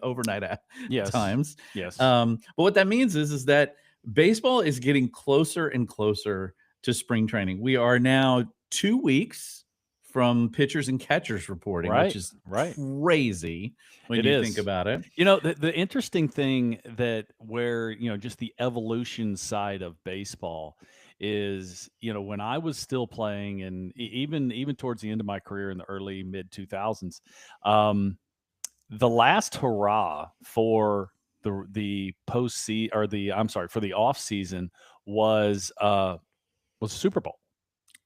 overnight Yes. times. Yes. But what that means is that baseball is getting closer and closer to spring training. We are now 2 weeks from pitchers and catchers reporting, which Right. is Right. crazy when It you think is. about it. The interesting thing that where, just the evolution side of baseball is, when I was still playing and even towards the end of my career in the early mid 2000s, the last hurrah for the post or the I'm sorry, for the off season was Super Bowl.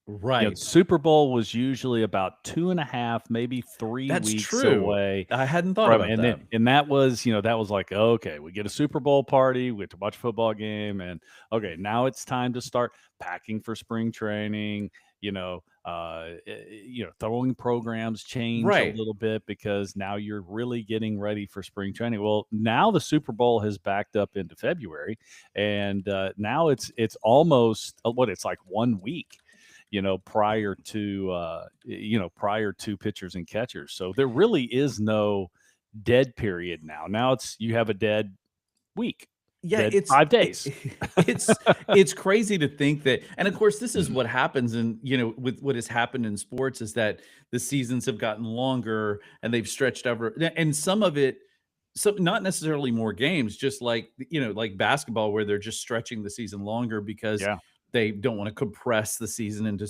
Right. Super Bowl was usually about 2.5, maybe 3 That's weeks true. away I hadn't thought from about and that. then and that was, that was like, "Okay, we get a Super Bowl party, we get to watch a football game, and, okay, now it's time to start packing for spring training," throwing programs change a Right. little bit because now you're really getting ready for spring training. Well, now the Super Bowl has backed up into February, and, now it's almost, it's like 1 week, prior to pitchers and catchers. So there really is no dead period now. Now you have a dead week, Yeah, dead 5 days. it's it's crazy to think that, and of course, this is what happens in, with what has happened in sports is that the seasons have gotten longer and they've stretched over, and some of it, so not necessarily more games, just like, like basketball where they're just stretching the season longer because Yeah. they don't want to compress the season into,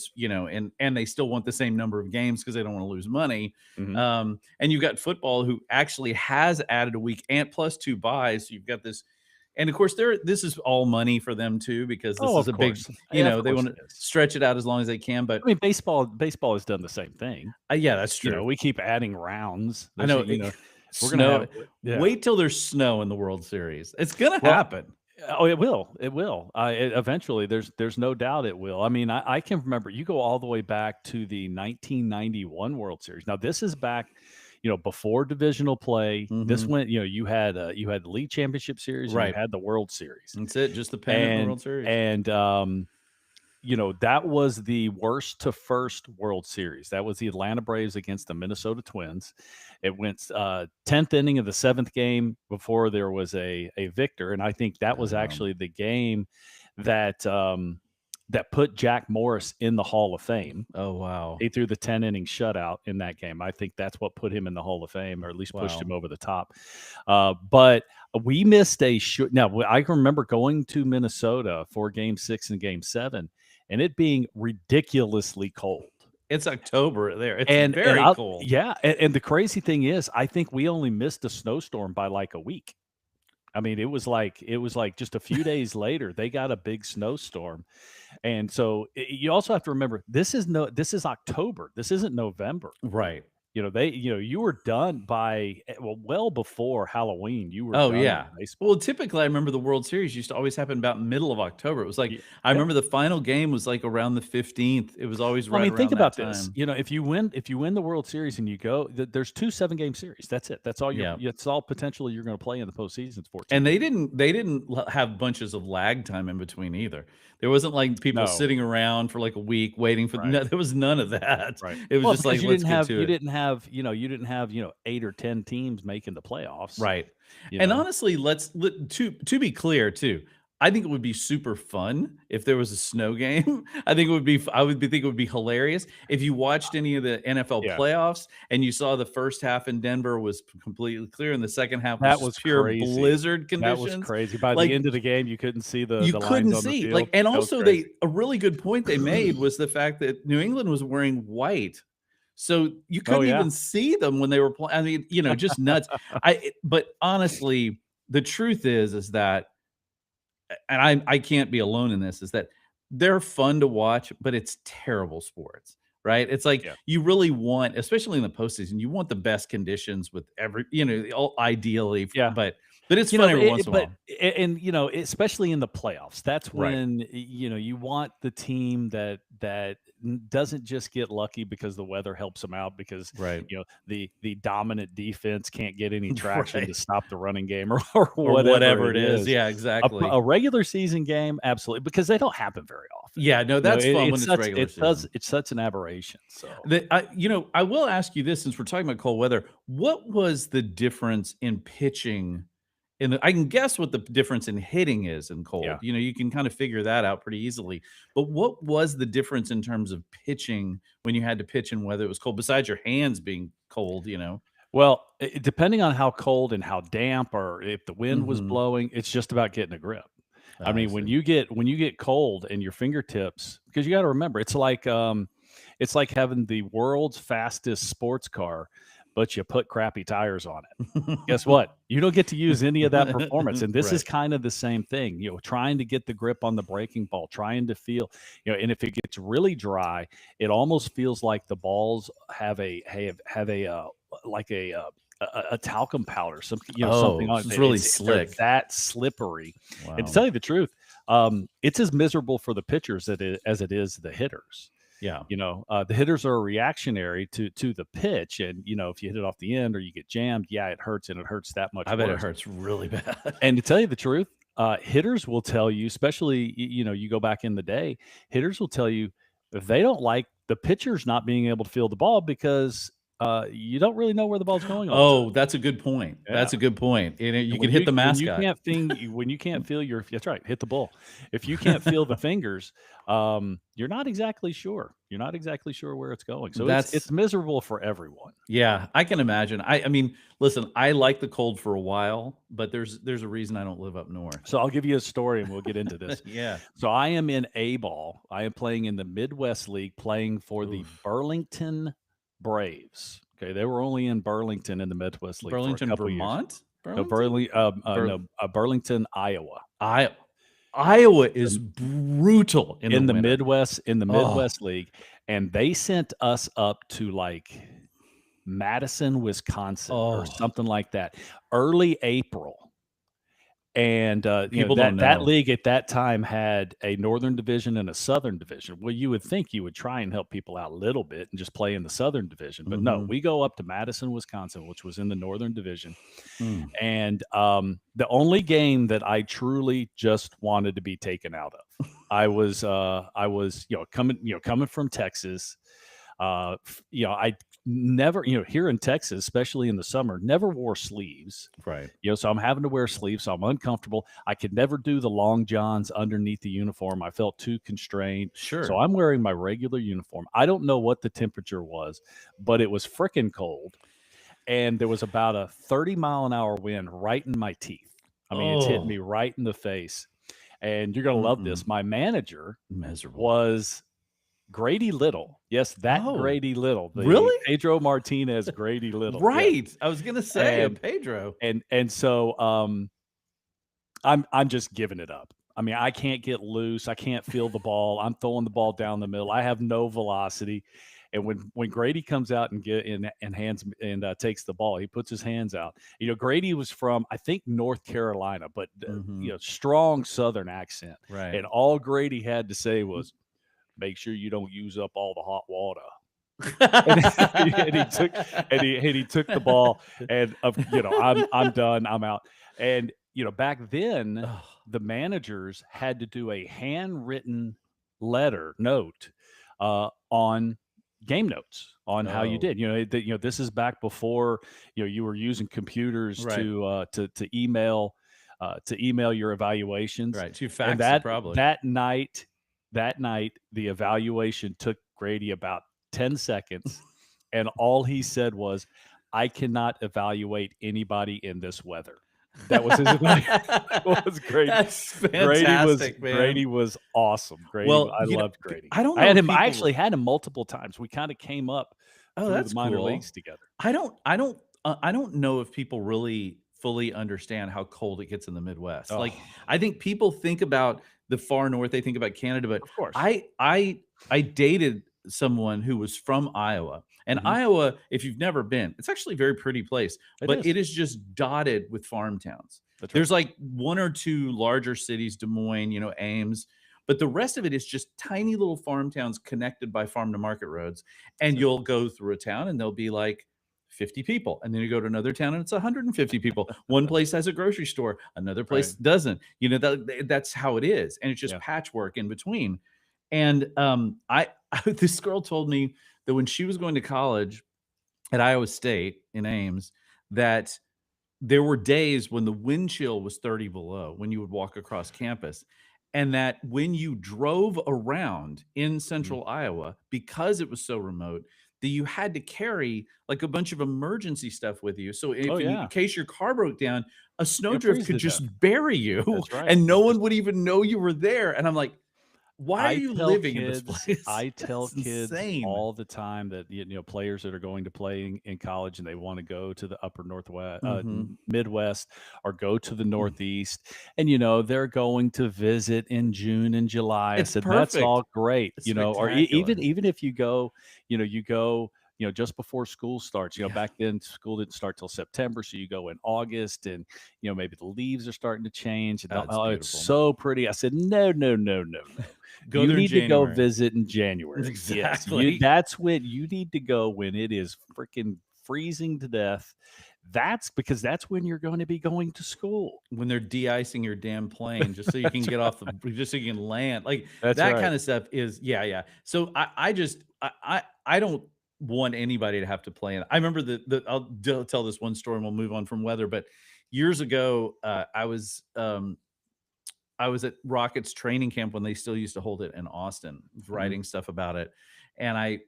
and they still want the same number of games because they don't want to lose money. Mhm. And you've got football who actually has added a week and plus 2 buys. So you've got this, and of course, this is all money for them too, because this Oh, is of a big, course. Yeah, of they course want it to is. stretch it out as long as they can. But I mean, baseball has done the same thing. yeah, that's true. We keep adding rounds. I There's, know. we're gonna Snow. have yeah. Wait till there's snow in the World Series. It's gonna Well, happen. oh, it will. It will. Eventually, there's no doubt it will. I mean, I can remember. You go all the way back to the 1991 World Series. Now, this is back, before divisional play. This Hmm. went. You had the League Championship Series and you Right. had the World Series, That's it. Just the pennant in the and World Series. and that was the worst to first World Series. That was the Atlanta Braves against the Minnesota Twins. It went 10th inning of the 7th game before there was a victor, and I think that was actually the game that that put Jack Morris in the Hall of Fame. Oh wow. He threw the 10-inning shutout in that game. I think that's what put him in the Hall of Fame, or at least pushed Wow. him over the top. But we missed now, I can remember going to Minnesota for Game 6 and Game 7, and it being ridiculously cold. It's October there. It's And very I cold. yeah, and the crazy thing is, I think we only missed a snowstorm by like a week. I mean, it was like just a few days later, they got a big snowstorm. And so you also have to remember, this is October. This isn't November. Right. You were done by well before Halloween. You were Oh, done with yeah. Well, baseball. typically, I remember the World Series used to always happen about middle of October. It was like, I Yeah. remember the final game was like around the 15th. It was always Well, I right mean, think around that about this. time. If you win the World Series and you go, there's 2 7-game series. That's it. That's all Yeah. it's all potentially you're going to play in the postseason. It's 14 And they games. didn't have bunches of lag time in between either. There wasn't like people No, sitting around for like a week waiting for, right, no, there was none of that. right. It was Well, just because like, you let's didn't get have to you it. didn't have you didn't have 8 or 10 teams making the playoffs. Right. You And know, honestly, to be clear too, I think it would be super fun if there was a snow game. I think it would be think it would be hilarious if you watched any of the NFL yeah, playoffs and you saw the first half in Denver was completely clear and the second half was that just was pure crazy. blizzard That was conditions. crazy. By the Like end of the game, you couldn't see the you the lines couldn't on the see. field. And That was also crazy. a really good point they made was the fact that New England was wearing white. So you Oh couldn't yeah, even see them when they were playing. I mean, just nuts. But honestly, the truth is that, and I can't be alone in this, is that they're fun to watch, but it's terrible sports, right? It's like yeah. you really want, especially in the postseason, you want the best conditions with ideally, Yeah. but it's fun every once in a But while. especially in the playoffs, that's Right. when you want the team that doesn't just get lucky because the weather helps them out because Right. the dominant defense can't get any traction to Right. stop the running game or Or whatever whatever it it is. is. Yeah, A, exactly. a regular season game, absolutely, because they don't happen very often. Yeah, no, that's fun when it's regular season. It's such an aberration. So I will ask you this since we're talking about cold weather. What was the difference in pitching I can guess what the difference in hitting is in cold. yeah. You can kind of figure that out pretty easily. But what was the difference in terms of pitching when you had to pitch in weather it was cold, besides your hands being cold? Well, depending on how cold and how damp or if the wind was Mhm. blowing, it's just about getting a grip. I I mean, see. when you get cold and your fingertips, because you got to remember, it's like having the world's fastest sports car, but you put crappy tires on it. Guess what? You don't get to use any of that performance. And this is Right. kind of the same thing, trying to get the grip on the breaking ball, trying to feel, and if it gets really dry, it almost feels like the balls have a like a talcum powder, something Oh, on so it's it. really They're slick. that slippery. And to Wow. tell you the truth, it's as miserable for the pitchers as it is the hitters. Yeah. The hitters are reactionary to the pitch, and if you hit it off the end or you get jammed, yeah, it hurts, and it hurts that much I bet it worse. hurts really bad. And to tell you the truth, hitters will tell you, especially you go back in the day, hitters will tell you they don't like the pitchers not being able to feel the ball because you don't really know where the ball's going all the time. Oh, that's a good point. Yeah. That's a good point. You And can hit the when you mascot. can't when you can't feel your that's right, hit the ball. If you can't feel the fingers, you're not exactly sure. You're not exactly sure where it's going. So That's it's miserable for everyone. Yeah, I can imagine. I mean, listen, I like the cold for a while, but there's a reason I don't live up north. So I'll give you a story and we'll get into this. Yeah. So I am in A ball. I am playing in the Midwest League, playing for the Oof. Burlington Braves. Okay, they were only in Burlington in the Midwest League for a Burlington, couple years. Vermont? No, Burlington? Bur Burlington, Iowa. I Iowa is brutal in the winter. In the Oh, Midwest League, and they sent us up to like Madison, Wisconsin, or oh, something like that, early April. And people don't that know. league at that time had a Northern Division and a Southern Division. Well, you would think you would try and help people out a little bit and just play in the Southern Division, but no, Mhm. we go up to Madison, Wisconsin, which was in the Northern Division. Mm. And the only game that I truly just wanted to be taken out of, I was coming from Texas. I never, here in Texas, especially in the summer, never wore sleeves. Right. So I'm having to wear sleeves, so I'm uncomfortable. I could never do the long johns underneath the uniform. I felt too constrained. So Sure. I'm wearing my regular uniform. I don't know what the temperature was, but it was freaking cold. And there was about a 30-mile-an-hour wind right in my teeth. I mean, it's hit Oh, me right in the face. And you're going to love mm-mm. this. My manager Miserable. was Grady Little. Yes, that Oh, Grady Little, the really? Pedro Martinez Grady Little. Yes. Right. I was gonna say a And Pedro. so I'm just giving it up. I mean, I can't get loose. I can't feel the ball. I'm throwing the ball down the middle. I have no velocity. And when Grady comes out and hands and takes the ball, he puts his hands out. Grady was from, I think, North Carolina, but Mhm. strong Southern accent. Right. And all Grady had to say was, "Make sure you don't use up all the hot water." And he took the ball, and I'm done. I'm out. And back then, Ugh. the managers had to do a handwritten note on game notes on how you Oh, did. This is back before you were using computers right. to email your evaluations. Right. 2 And faxes probably. that night, the evaluation took Grady about 10 seconds, and all he said was, "I cannot evaluate anybody in this weather." That was his evaluation. That was great. That's fantastic, man. Grady was awesome. Well, I loved Grady. I don't know if I people actually had him multiple times. We kinda came up Oh, through the that's minor cool. leagues together. I don't know if people really fully understand how cold it gets in the Midwest. Like, Oh, I think people think about the far north, they think about Canada, but of course. I dated someone who was from Iowa. And Mhm. Iowa, if you've never been, it's actually a very pretty place, It but is. it is just dotted with farm towns. That's right. There's like one or two larger cities, Des Moines, Ames, but the rest of it is just tiny little farm towns connected by farm to market roads. That's And it. you'll go through a town and there'll be like 50 people. And then you go to another town and it's 150 people. One place has a grocery store, another Right. place doesn't. That's how it is. And it's just Yeah. patchwork in between. And this girl told me that when she was going to college at Iowa State in Ames, that there were days when the wind chill was 30 below when you would walk across campus. And that when you drove around in Mhm. central Iowa, because it was so remote, that you had to carry like a bunch of emergency stuff with you. So Oh, if in yeah. case your car broke down, a You'll snowdrift freeze could to death. just bury you That's right. and You no just one would even know you were there. And I'm like, why are you living in this place? I tell That's kids insane. all the time that players that are going to play in college and they want to go to the upper northwest, Mhm. Midwest, or go to the Northeast, and they're going to visit in June and July. I It's said that's all perfect. great, It's or even spectacular. if you go, you go. Just before school starts, Yeah, back then school didn't start till September. So you go in August and, maybe the leaves are starting to change and it's oh, it's beautiful. so pretty. I said, no, no, no, no, no. Go You there in need to go January. visit in January. Yes, Exactly. that's when you need to go when it is freaking freezing to death. That's when you're going to be going to school. When they're de-icing your damn plane just so you can That's get right. off just so you can land. Like, That's that right. kinda stuff is yeah, yeah. So I just I don't want anybody to have to plan. I remember I'll tell this one story and we'll move on from weather, but years ago, I was at Rockets training camp when they still used to hold it in Austin, Mhm. writing stuff about it. And I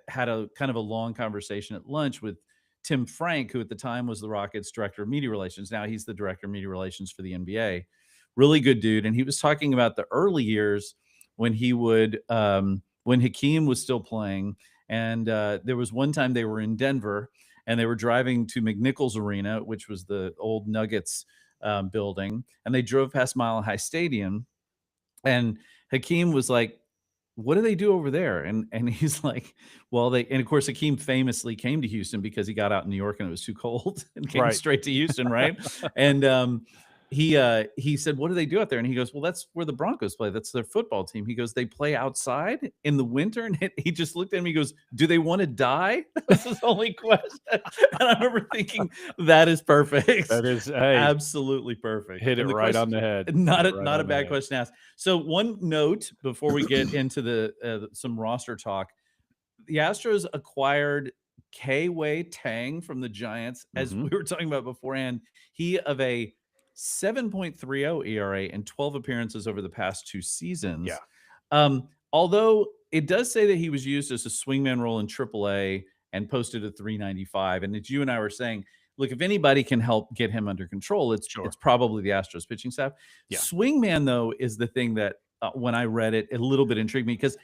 had a kind of a long conversation at lunch with Tim Frank, who at the time was the Rockets director of media relations. Now he's the director of media relations for the NBA. Really good dude. And he was talking about the early years when when Hakeem was still playing. And there was one time they were in Denver and they were driving to McNichols Arena, which was the old Nuggets building, and they drove past Mile High Stadium, and Hakeem was like, "What do they do over there?" And he's like, "Well, they." And of course, Hakeem famously came to Houston because he got out in New York and it was too cold, and came Right. straight to Houston, right? And he said, "What do they do out there?" And he goes, "Well, that's where the Broncos play. That's their football team." He goes, "They play outside in the winter." And he just looked at me. He goes, "Do they want to die?" That was his only question. And I remember thinking, "That is perfect." That is, hey, Absolutely perfect. hit it And the right on question the head. Hit not it a right not a on the bad head. question to ask. So one note before we get into the some roster talk, the Astros acquired Wei Tang from the Giants, as Mhm. we were talking about beforehand. He of a 7.30 ERA and 12 appearances over the past 2 Yeah. seasons. Although it does say that he was used as a swingman role in AAA and posted a 395. And as you and I were saying, look, if anybody can help get him under control, it's Sure. probably the Astros pitching staff. Yeah. Swingman, though, is the thing that when I read it, a little bit intrigued me because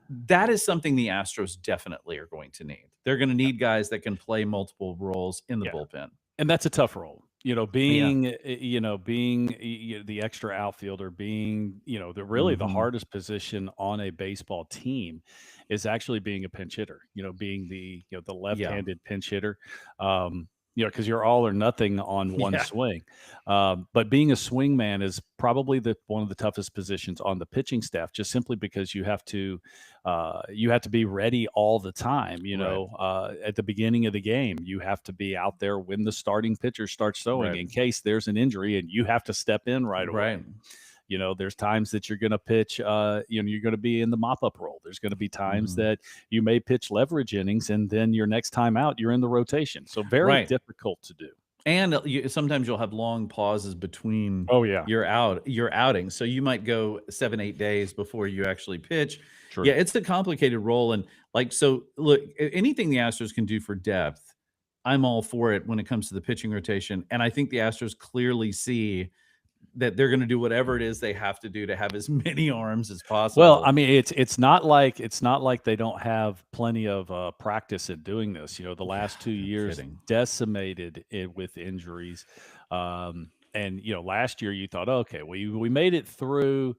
that is something the Astros definitely are going to need. They're going to need guys that can play multiple roles in the Yeah. bullpen. And that's a tough role. Yeah. Being the extra outfielder, being, the really the Mhm. hardest position on a baseball team is actually being a pinch hitter, being the Yeah. left-handed pinch hitter. Because you're all or nothing on one Yeah. swing. But being a swing man is probably the one of the toughest positions on the pitching staff, just simply because you have to be ready all the time. Right. At the beginning of the game, you have to be out there when the starting pitcher starts throwing Right. in case there's an injury, and you have to step in right away. Right. There's times that you're going to pitch, you're going to be in the mop up role. There's going to be times Mhm. that you may pitch leverage innings, and then your next time out, you're in the rotation. So very Right. difficult to do. And sometimes you'll have long pauses between Oh, yeah. your outings. So you might go 7, 8 days before you actually pitch. Yeah, True. it's a complicated role. And like, so look, anything the Astros can do for depth, I'm all for it when it comes to the pitching rotation. And I think the Astros clearly see that they're going to do whatever it is they have to do to have as many arms as Well, I possible. mean, it's not like they don't have plenty of practice at doing this. The Yeah, last 2 no years kidding. decimated it with injuries, and last year you thought, okay, we made it through,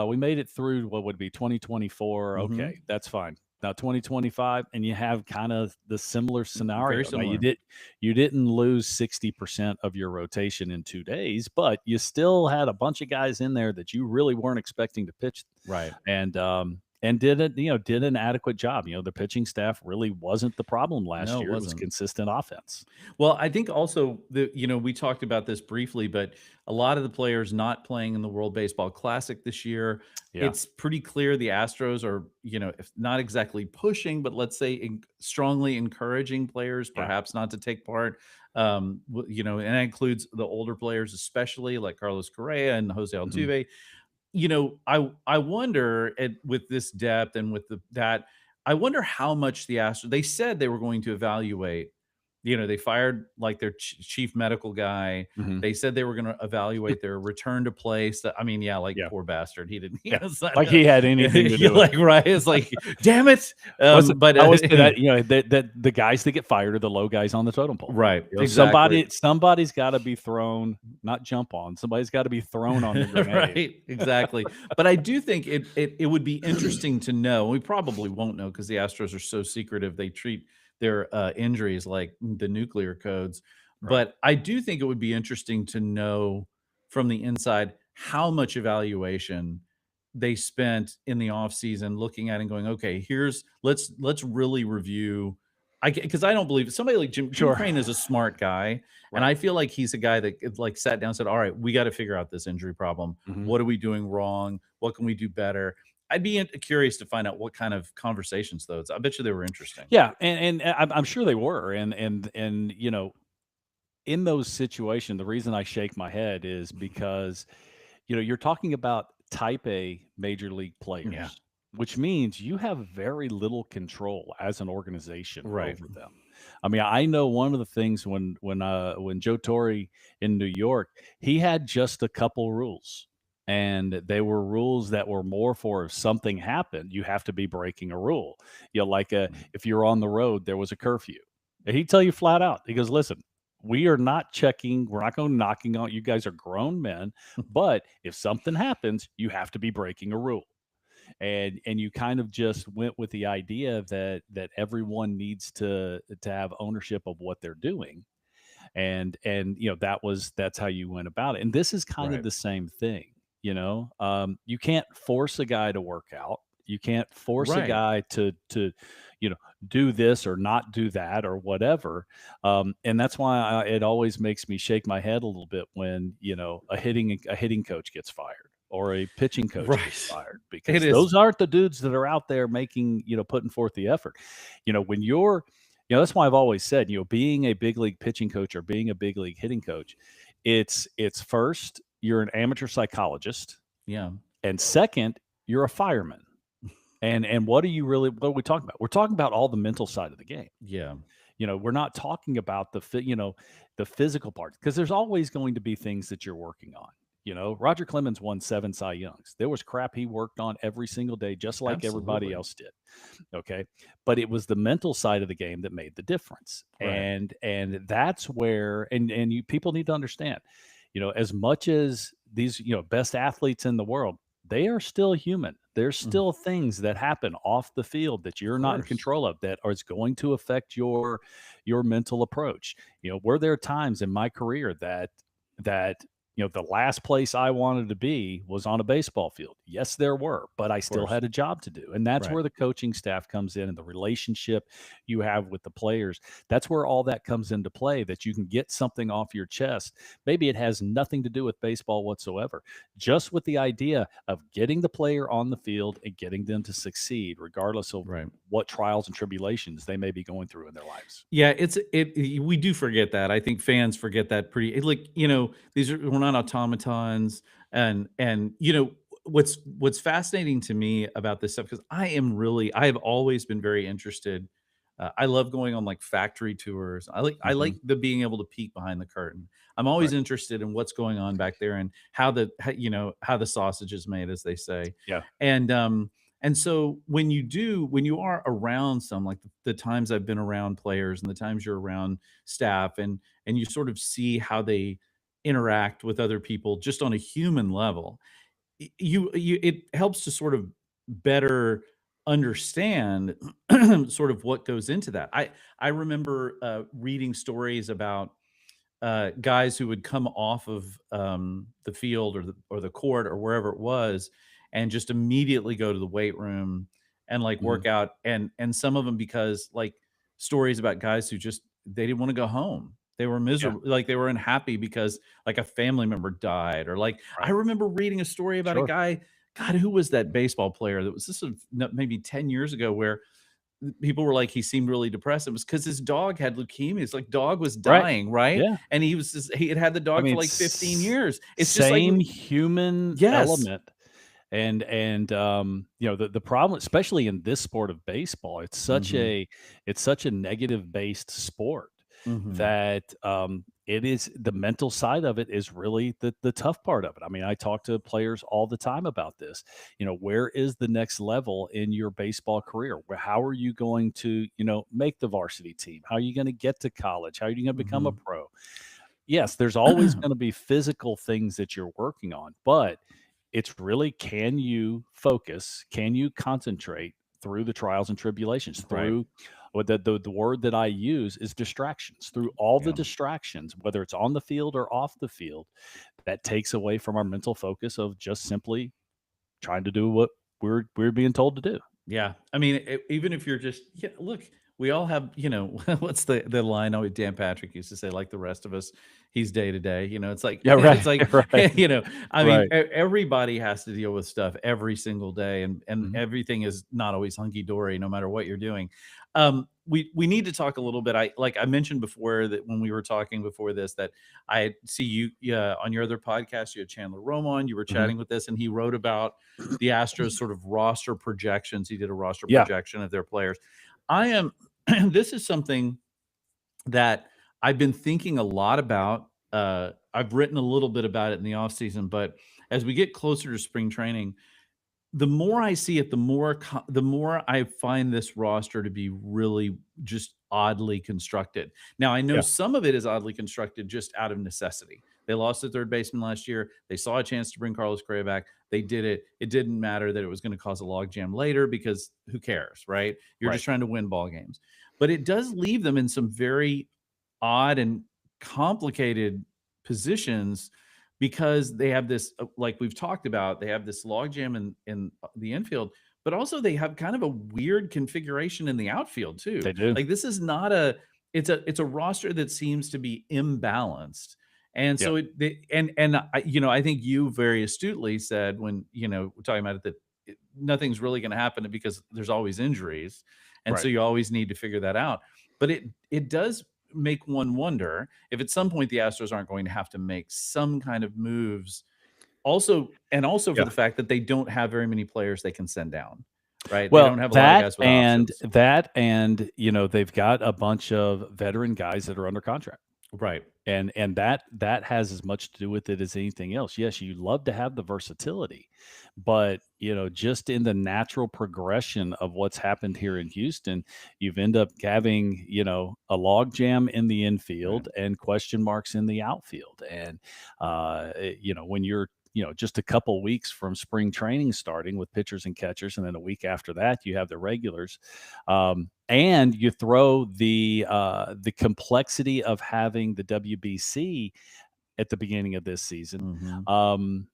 we made it through what would be 2024. Mhm. Okay, that's fine. Now 2025, and you have kind of the similar Very scenario. Now similar. you didn't lose 60% of your rotation in 2 days, but you still had a bunch of guys in there that you really weren't expecting to pitch, Right. and did it, did an adequate job. The pitching staff really wasn't the problem last No, it year. It was wasn't. consistent offense. Well, I think also we talked about this briefly, but a lot of the players not playing in the World Baseball Classic this year, Yeah, it's pretty clear the Astros are, if not exactly pushing, but let's say strongly encouraging players yeah. perhaps not to take part. And that includes the older players, especially like Carlos Correa and Jose Mhm. Altuve. I wonder with this depth and with that, I wonder how much the Astros. They said they were going to evaluate. They fired like their chief medical guy. Mhm. They said they were going to evaluate their return to play. So, I mean, yeah, like Yeah, poor bastard, he didn't. yeah. It's not, Like he had anything to you're do with like right. It's like, damn it. But I always say that, that the guys that get fired are the low guys on the totem pole. right, exactly. Somebody's gotta be thrown, not jump on, somebody's gotta be thrown on the grenade. Right, exactly. But I do think it would be interesting to know. We probably won't know because the Astros are so secretive. They treat their injuries like the nuclear codes. Right. But I do think it would be interesting to know from the inside how much evaluation they spent in the off season looking at and going, okay, let's really review. Because I don't believe somebody like Jim Sure. Crane is a smart guy, and Right. I feel like he's a guy that like sat down and said, all right, we got to figure out this injury problem. Mhm. What are we doing wrong? What can we do better? I'd be curious to find out what kind of conversations those. I bet you they were interesting. Yeah, and I'm sure they were, and, in those situations, the reason I shake my head is because, you're talking about type A major league Yeah. players, which means you have very little control as an organization Right. over them. I mean, I know one of the things when Joe Torre in New York, he had just a couple rules. And they were rules that were more for if something happened, you have to be breaking a rule. Like Right. if you're on the road, there was a curfew. And he'd tell you flat out, he goes, listen, we are not checking, we're not going knocking on, you guys are grown men, but if something happens, you have to be breaking a rule. And you kind of just went with the idea that everyone needs to have ownership of what they're doing. And that's how you went about it. And this is kind of Right. the same thing. You can't force a guy to work out. You can't force a Right. guy to you know do this or not do that or whatever. And that's why it always makes me shake my head a little bit when a hitting coach gets fired or a pitching coach gets Right. fired, It because is. those aren't the dudes that are out there making, putting forth the effort. When you're, that's why I've always said, being a big league pitching coach or being a big league hitting coach, it's first, you're an amateur psychologist, Yeah. and second, you're a fireman. And what are we talking about? We're talking about all the mental side of the game. Yeah. We're not talking about the physical part, because there's always going to be things that you're working on. Roger Clemens won 7 Cy Youngs. There was crap he worked on every single day, just like everybody Absolutely. else did. Okay. But it was the mental side of the game that made the difference. Right. And that's where, and you people need to understand, as much as these, best athletes in the world, they are still human. There's Mm, still things that happen off the field that of you're not in course. control of, that is going to affect your mental approach. Were there times in my career that the last place I wanted to be was on a baseball field? Yes, there were, but I Of still course. had a job to do. And that's Right. where the coaching staff comes in, and the relationship you have with the players. That's where all that comes into play, that you can get something off your chest. Maybe it has nothing to do with baseball whatsoever, just with the idea of getting the player on the field and getting them to succeed, regardless of Right. what trials and tribulations they may be going through in their lives. Yeah, we do forget that. I think fans forget that like, these are we're not automatons and what's fascinating to me about this stuff, because I have always been very interested. I love going on like factory tours. I like Hmm. the being able to peek behind the curtain. I'm always Right. interested in what's going on back there and how the sausage is made, as they say. Yeah. And and so when you are around some, like the times I've been around players and the times you're around staff, and you sort of see how they interact with other people just on a human level, it helps to sort of better understand sort of what goes into that. I remember reading stories about guys who would come off of the field or the court or wherever it was, and just immediately go to the weight room and like Mhm. work out, and some of them because like stories about guys who just they didn't want to go home. They were Yeah, miserable, like they were unhappy because like a family member died, or like I right. remember reading a story about a Sure. guy. God, who was that baseball player? That was this was maybe 10 years ago, where people were like, he seemed really depressed. It was because his dog had leukemia. It's like dog was Right. dying, right? Yeah. And he had had the I dog for mean, like 15 years. It's just like, same human yes. element. And the problem, especially in this sport of baseball, Hmm. it's such a negative based sport Hmm. that it is the mental side of it is really the tough part of it. I mean, I talk to players all the time about this. Where is the next level in your baseball career? How are you going to, make the varsity team? How are you going to get to college? How are you going to become a Hmm. pro? Yes, there's always going to be physical things that you're working on, but it's really, can you focus? Can you concentrate through the trials and tribulations? Right. Through what the word that I use is distractions. Through all the Yeah. distractions, whether it's on the field or off the field, that takes away from our mental focus of just simply trying to do what we're being told to do. Yeah. I mean, even if you're just, yeah, look, we all have, what's the line always Dan Patrick used to say, like the rest of us, he's day to day. It's like, Yeah, right, it's like, right, I mean, right. everybody has to deal with stuff every single day, and Mhm. everything is not always hunky dory, no matter what you're doing. We need to talk a little bit. I mentioned before that when we were talking before this, that I see you, yeah, on your other podcast, you had Chandler Rome on, you were Mhm. chatting with this, and he wrote about the Astros sort of roster projections. He did a roster Yeah. projection of their players. I am this is something that I've been thinking a lot about. I've written a little bit about it in the off season, but as we get closer to spring training, the more I see it, the more I find this roster to be really just oddly constructed. Now, I know Yeah. some of it is oddly constructed just out of necessity. They lost their third baseman last year. They saw a chance to bring Carlos Correa back. They did it. It didn't matter that it was going to cause a logjam later, because who cares, right? You're Right. just trying to win ball games. But it does leave them in some very odd and complicated positions, because they have this, like we've talked about, they have this logjam in the infield, but also they have kind of a weird configuration in the outfield too. They do. Like this is not a it's a roster that seems to be imbalanced. And Yeah. so I think you very astutely said, when we're talking about it, that nothing's really going to happen, because there's always injuries, and so Right. you always need to figure that out. But it does make one wonder if at some point the Astros aren't going to have to make some kind of moves. Also for Yeah. the fact that they don't have very many players they can send down, right? They Well, don't have a lot of that guys with and options. that and, they've got a bunch of veteran guys that are under contract. Right. And that has as much to do with it as anything else. Yes, you love to have the versatility, but, just in the natural progression of what's happened here in Houston, you've end up having, a logjam in the Right. infield and question marks in the outfield. And, when you're, just a couple weeks from spring training starting with pitchers and catchers, and then a week after that, you have the regulars. And you throw the complexity of having the WBC at the beginning of this season. Mhm. Um,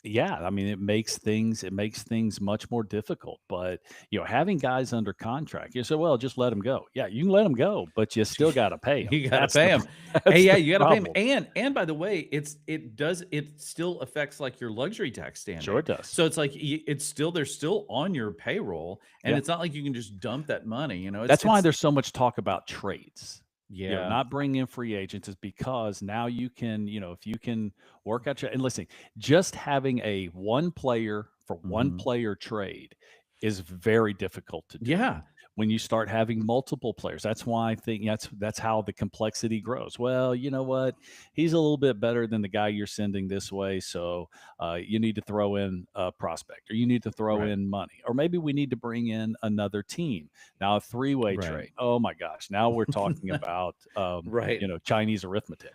yeah, I mean, it makes things much more difficult. But having guys under contract, you say, well, just let them go. Yeah, you can let them go, but you still got to pay them. You gotta That's pay the him. Hey, that's yeah, the you gotta pay him. problem. And by the way, it still affects, like, your luxury tax Sure, standing. it does. So it's like it's still they're still on your payroll, and Yeah. it's not like you can just dump that money, That's why it's there's so much talk about trades. yeah. Not bringing in free agents is because now you can, if you can work out your, and listen, just having a one player for one Mhm. player trade is very difficult to do. Yeah. When you start having multiple players, that's why I think that's how the complexity grows. Well, you know what? He's a little bit better than the guy you're sending this way, so you need to throw in a prospect, or you need to throw Right. in money, or maybe we need to bring in another team. Now, a three-way Right. trade. Oh my gosh! Now we're talking about Right. Chinese arithmetic.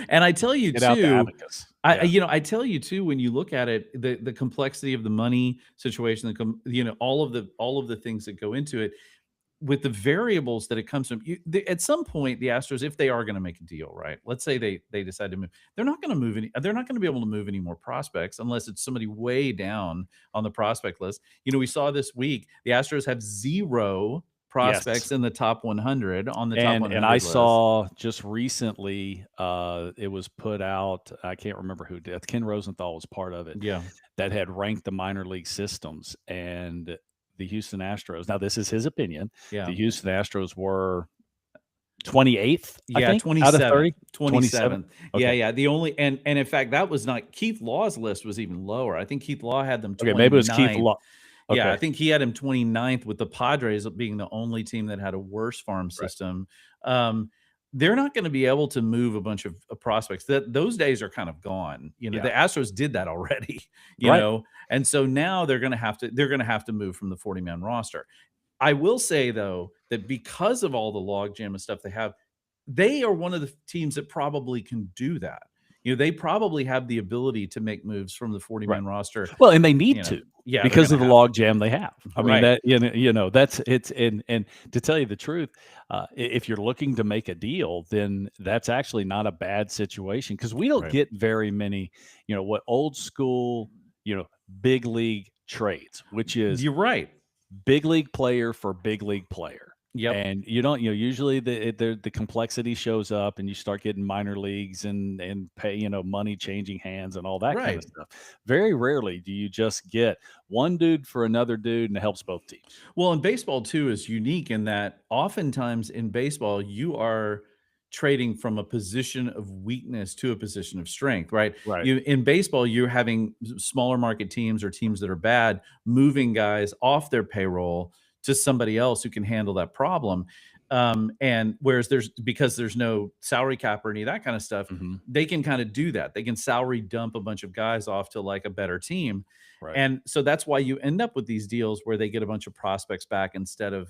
And I tell you Get out the too, abacus. I Yeah. I tell you too, when you look at it, the complexity of the money situation, all of the things that go into it, with the variables that it comes from, at some point, the Astros, if they are going to make a deal, right? Let's say they decide to move, they're not going to move any. They're not going to be able to move any more prospects unless it's somebody way down on the prospect list. We saw this week the Astros have zero Yes. prospects in the top 100 on the top And I 100 list. saw just recently, it was put out, I can't remember who did. Ken Rosenthal was part of it, Yeah, that had ranked the minor league systems, and the Houston Astros, now this is his opinion, yeah. the Houston Astros were 28th, I Yeah, think, out of 27th, 30? 27? 27th. Yeah, Okay. yeah, the only and in fact, that was not Keith Law's list was even lower. I think Keith Law had them Okay, maybe it was Keith 29th. Law. Yeah, I Okay. think he had him 29th with the Padres being the only team that had a worse farm Right. system. Um, they're not gonna be able to move a bunch of, prospects. That those days are kind of gone. Yeah. The Astros did that already, Right. and so now they're gonna have to move from the 40-man roster. I will say though that because of all the logjam and stuff they are one of the teams that probably can do that. They probably have the ability to make moves from the Right. 40-man roster. Well, and they need to, Yeah, they're because gonna of the have to. log jam they have. I mean, Right, that that's it's and to tell you the truth, if you're looking to make a deal, then that's actually not a bad situation, because we don't right. get very many, what old school, big league trades, which is You're right. big league player for big league player. Yep. And you don't, usually the complexity shows up, and you start getting minor leagues and pay, money changing hands and all that kind of Right. stuff. Very rarely do you just get one dude for another dude, and it helps both teams. Well, and baseball too is unique in that oftentimes in baseball, you are trading from a position of weakness to a position of strength, right? Right. In baseball, you're having smaller market teams or teams that are bad moving guys off their payroll to somebody else who can handle that problem. And whereas because there's no salary cap or any of that kind of stuff, Hmm. they can kind of do that. They can salary dump a bunch of guys off to like a better team, Right. and so that's why you end up with these deals where they get a bunch of prospects back instead of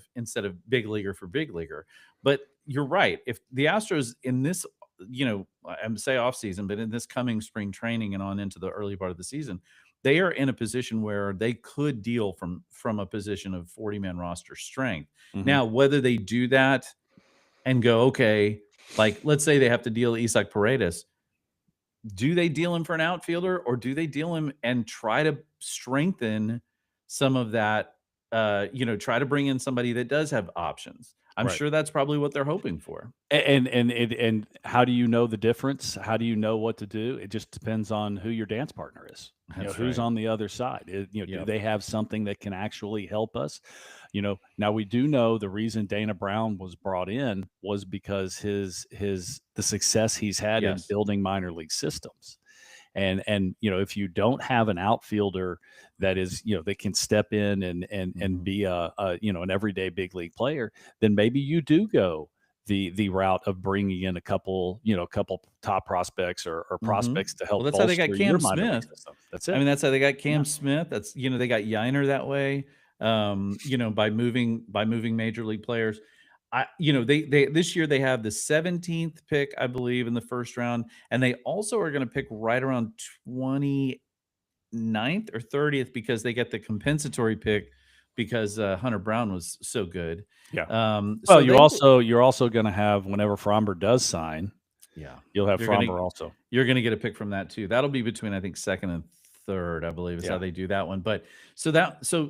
big leaguer for big leaguer. But you're right. If the Astros in this, I'm say off season, but in this coming spring training and on into the early part of the season, they are in a position where they could deal from a position of 40-man roster strength. Hmm. Now, whether they do that and go, okay, like let's say they have to deal Isaac Paredes, do they deal him for an outfielder or do they deal him and try to strengthen some of that, try to bring in somebody that does have options? I'm Right. sure that's probably what they're hoping for. And how do you know the difference? How do you know what to do? It just depends on who your dance partner is. That's Who's right. on the other side. Do Yep. they have something that can actually help us? Now we do know the reason Dana Brown was brought in was because the success he's had in Yes. building minor league systems. And if you don't have an outfielder that is, that can step in and Mhm. be an everyday big league player, then maybe you do go the route of bringing in a couple top prospects, or Mhm. prospects to Well, help that's how they got bolster your Cam minor league Smith. system. That's I it. mean, that's how they got Yeah. Cam Smith. They got Yiner that way, by moving major league players. They this year they have the 17th pick, I believe, in the first round, and they also are going to pick right around 29th or 30th because they get the compensatory pick because Hunter Brown was so good. Yeah. Well, So they will, you're also going to have, whenever Fromber does sign, yeah, you'll have you're gonna Fromber also. you're gonna get a pick from that too. That'll be between I think second and third, I believe is how Yeah. they do that one. But so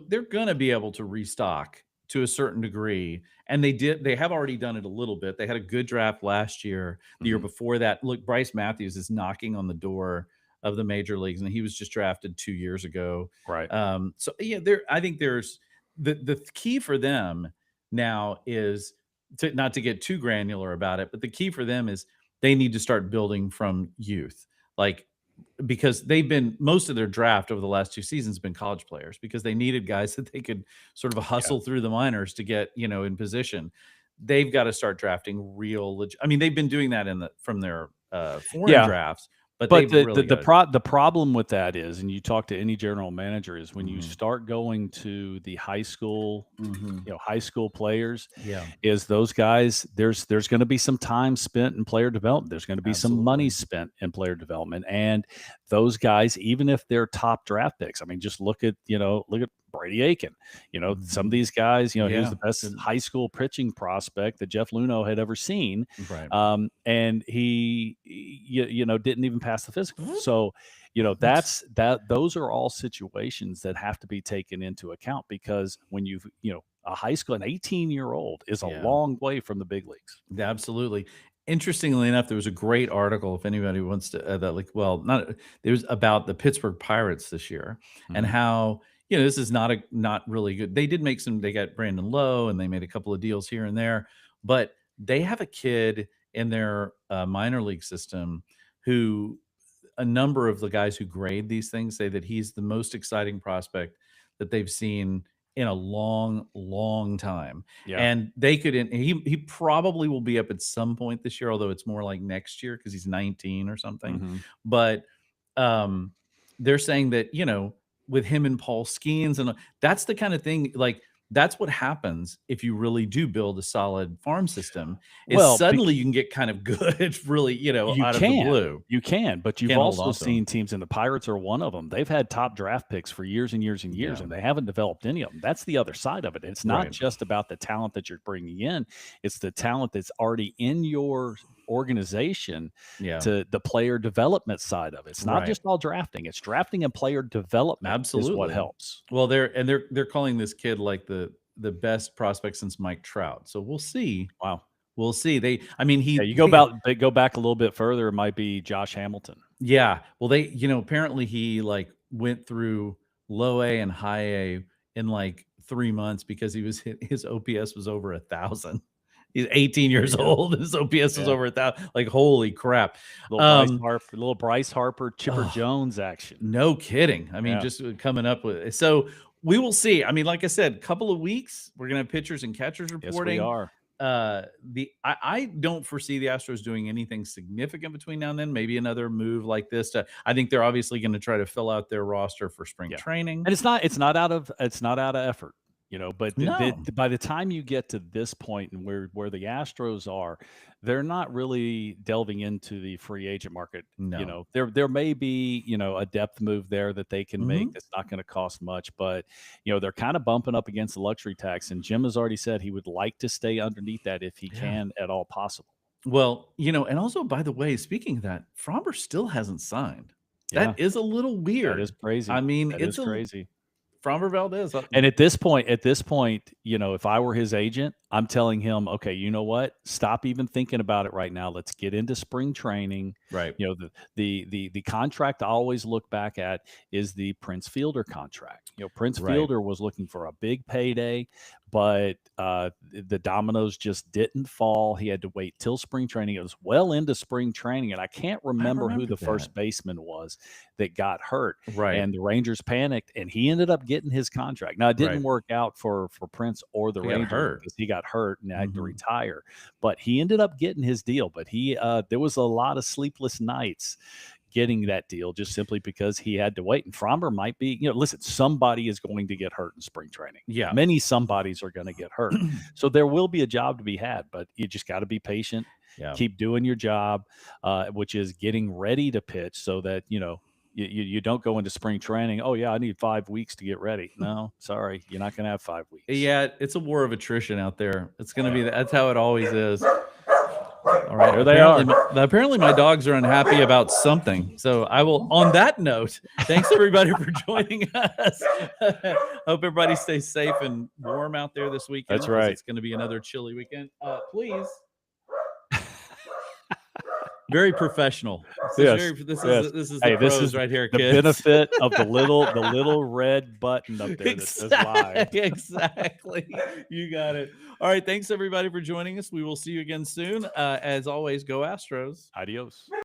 they're gonna be able to restock to a certain degree, and they have already done it a little bit. They had a good draft last year. The year Hmm. before that, look, Bryce Matthews is knocking on the door of the major leagues, and he was just drafted 2 years ago. Right. So yeah, I think there's the key for them now is not to get too granular about it, but the key for them is they need to start building from youth. Like, because they've been most of their draft over the last 2 seasons been college players because they needed guys that they could sort of Yeah. hustle through the minors to get, in position. They've got to start drafting I mean, they've been doing that from their foreign Yeah. drafts, but But they've the really the the got it. pro the problem with that is, and you talk to any general manager, is when you Mhm. start going to the high school, Mhm. high school players, Yeah, is those guys, there's going to be some time spent in player development. There's going to be some money absolutely. spent in player development. And those guys, even if they're top draft picks, I mean, just look at Brady Aiken. Some of Mhm. these guys, he was Yeah, the best good. high school pitching prospect that Jeff Luno had ever seen. Right. And he, didn't even pass the physical. So, those are all situations that have to be taken into account, because when a high school, an 18-year-old is a Yeah. long way from the big leagues. Absolutely. Interestingly enough, there was a great article, if anybody wants to, that like, well, not it was about the Pittsburgh Pirates this year and Mhm. how, this is not really good. They did make they got Brandon Lowe and they made a couple of deals here and there, but they have a kid in their minor league system who a number of the guys who grade these things say that he's the most exciting prospect that they've seen in a long, long time. Yeah. And they could, he probably will be up at some point this year, although it's more like next year because he's 19 or something. Mhm. But um, they're saying that, with him and Paul Skeens, and that's the kind of thing, like, that's what happens if you really do build a solid farm system, is Well, suddenly you can get kind of good, really, you out of the can. blue. You can, but you've Can't hold also on to them. seen teams, and the Pirates are one of them. They've had top draft picks for years and years and years, Yeah. and they haven't developed any of them. That's the other side of it. It's not Right. just about the talent that you're bringing in, it's the talent that's already in your organization, Yeah. to the player development side of it. It's not Right. just all drafting, it's drafting and player development is what Absolutely. helps. Well, they're calling this kid like the best prospect since Mike Trout. So we'll see. Wow. We'll see. I mean, Yeah, you go back a little bit further, it might be Josh Hamilton. yeah. Well, apparently he like went through low A and high A in like 3 months because his OPS was over 1,000. He's 18 There years you go. old. His OPS was Yeah. over 1,000. Like, holy crap. Little Um, Bryce Harper, Chipper oh, Jones action. No kidding. I mean, Yeah. just coming up with it. So we will see. I mean, like I said, couple of weeks, we're gonna have pitchers and catchers Yes, we reporting. are. I don't foresee the Astros doing anything significant between now and then. Maybe another move like this. I think they're obviously going to try to fill out their roster for spring Yeah. training. And it's not out of effort, but No, by the time you get to this point, and where the Astros are, they're not really delving into the free agent market. no. There may be, a depth move there that they can make Mhm. that's not going to cost much, but they're kind of bumping up against the luxury tax, and Jim has already said he would like to stay underneath that if he Yeah. can at all possible. Well, and also, by the way, speaking of that, Fromber still hasn't signed. Yeah, That is a little that is weird. I crazy. mean, That it's is a crazy. Fromber Valdez. And at this point, if I were his agent, I'm telling him, okay, you know what? Stop even thinking about it right now. Let's get into spring training. Right. The contract I always look back at is the Prince Fielder contract. Prince Right. Fielder was looking for a big payday, but the dominoes just didn't fall. He had to wait till spring training. It was well into spring training, and I can't remember who remember the that. first baseman was that got hurt. Right. And the Rangers panicked, and he ended up getting his contract. Now, it didn't Right. work out for Prince or the He got Rangers hurt. because he got hurt and had to Mhm. retire, but he ended up getting his deal. But there was a lot of sleepless nights getting that deal just simply because he had to wait. And Fromber might be, listen, somebody is going to get hurt in spring training. Yeah. Many somebodies are going to get hurt. So there will be a job to be had, but you just got to be patient. Yeah. Keep doing your job, which is getting ready to pitch so that, you don't go into spring training. Oh yeah, I need 5 weeks to get ready. No, sorry, you're not going to have 5 weeks. Yeah, it's a war of attrition out there. It's going to be that's how it always is. All right, There they are. Apparently, my dogs are unhappy about something. So I will. On that note, thanks everybody for joining us. Hope everybody stays safe and warm out there this weekend. That's right. It's going to be another chilly weekend. Please. Very professional. Yes. This Yes. is the Hey, pros this is right here, the kids. benefit of the little red button up there that says live. Exactly. You got it. All right. Thanks everybody for joining us. We will see you again soon. As always, go Astros. Adios.